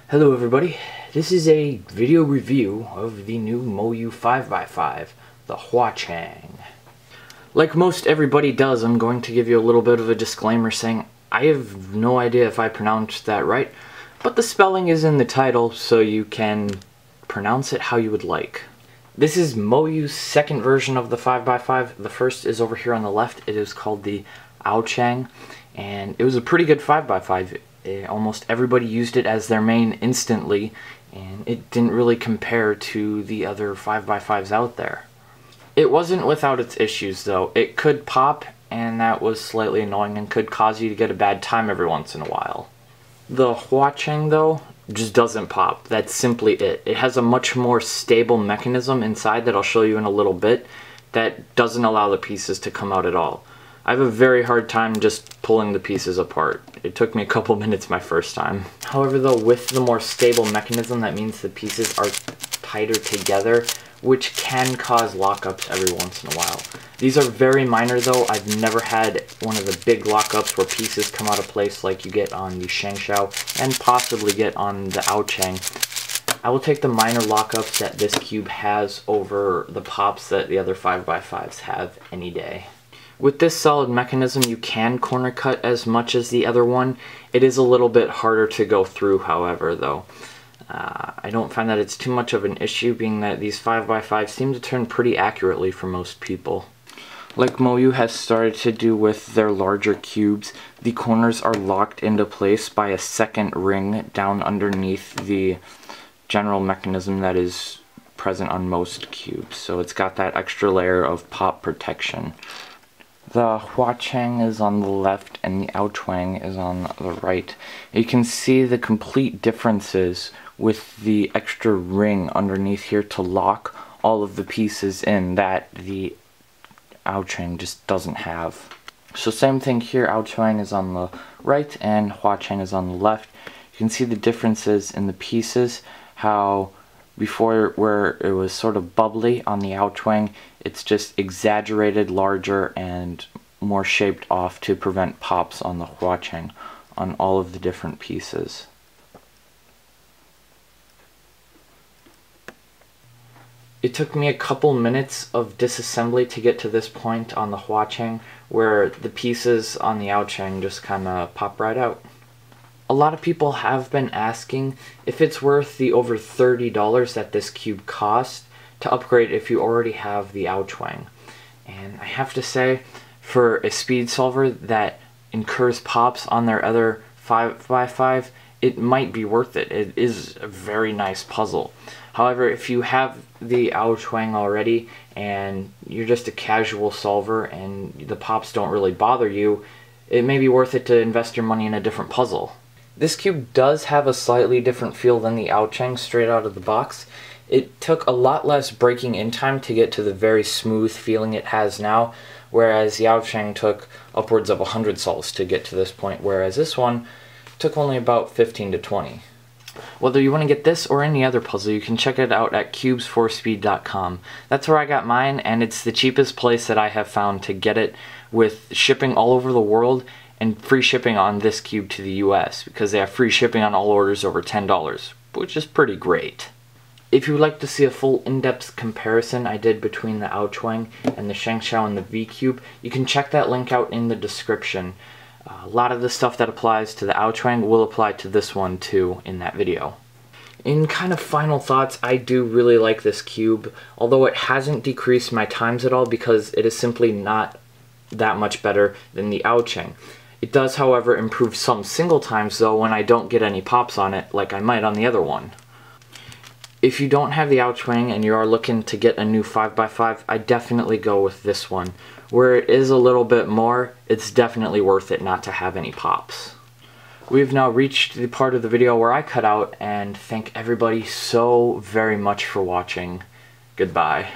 Hello everybody, this is a video review of the new MoYu 5x5, the HuaChuang. Like most everybody does, I'm going to give you a little bit of a disclaimer saying I have no idea if I pronounced that right, but the spelling is in the title so you can pronounce it how you would like. This is MoYu's second version of the 5x5. The first is over here on the left. It is called the HuaChuang, and it was a pretty good 5x5. Almost everybody used it as their main instantly, and it didn't really compare to the other 5x5s out there. It wasn't without its issues though. It could pop, and that was slightly annoying and could cause you to get a bad time every once in a while. The HuaChuang though just doesn't pop. That's simply it. It has a much more stable mechanism inside that I'll show you in a little bit that doesn't allow the pieces to come out at all. I have a very hard time just pulling the pieces apart. It took me a couple minutes my first time. However though, with the more stable mechanism, that means the pieces are tighter together, which can cause lockups every once in a while. These are very minor though. I've never had one of the big lockups where pieces come out of place like you get on the HuaChuang and possibly get on the HuaChuang. I will take the minor lockups that this cube has over the pops that the other 5x5s have any day. With this solid mechanism, you can corner cut as much as the other one. It is a little bit harder to go through, however, though. I don't find that it's too much of an issue, being that these 5x5s seem to turn pretty accurately for most people. Like MoYu has started to do with their larger cubes, the corners are locked into place by a second ring down underneath the general mechanism that is present on most cubes. So it's got that extra layer of pop protection. The HuaChuang is on the left and the HuaChuang is on the right. You can see the complete differences with the extra ring underneath here to lock all of the pieces in that the HuaChuang just doesn't have. So same thing here, HuaChuang is on the right and HuaChuang is on the left. You can see the differences in the pieces, how before where it was sort of bubbly on the HuaChuang, it's just exaggerated larger and more shaped off to prevent pops on the HuaChuang on all of the different pieces. It took me a couple minutes of disassembly to get to this point on the HuaChuang where the pieces on the HuaChuang just kind of pop right out. A lot of people have been asking if it's worth the over $30 that this cube costs to upgrade if you already have the HuaChuang. And I have to say, for a speed solver that incurs pops on their other 5x5, it might be worth it. It is a very nice puzzle. However, if you have the HuaChuang already and you're just a casual solver and the pops don't really bother you, it may be worth it to invest your money in a different puzzle. This cube does have a slightly different feel than the HuaChuang straight out of the box. It took a lot less breaking in time to get to the very smooth feeling it has now, whereas the HuaChuang took upwards of 100 sols to get to this point, whereas this one took only about 15 to 20. Whether you want to get this or any other puzzle, you can check it out at cubes4speed.com. That's where I got mine, and it's the cheapest place that I have found to get it, with shipping all over the world and free shipping on this cube to the US, because they have free shipping on all orders over $10, which is pretty great. If you would like to see a full in-depth comparison I did between the HuaChuang and the HuaChuang and the V-Cube, you can check that link out in the description. A lot of the stuff that applies to the HuaChuang will apply to this one too in that video. In kind of final thoughts, I do really like this cube, although it hasn't decreased my times at all because it is simply not that much better than the HuaChuang. It does, however, improve some single times though when I don't get any pops on it like I might on the other one. If you don't have the HuaChuang and you are looking to get a new 5x5, I definitely go with this one. Where it is a little bit more, it's definitely worth it not to have any pops. We've now reached the part of the video where I cut out, and thank everybody so very much for watching. Goodbye.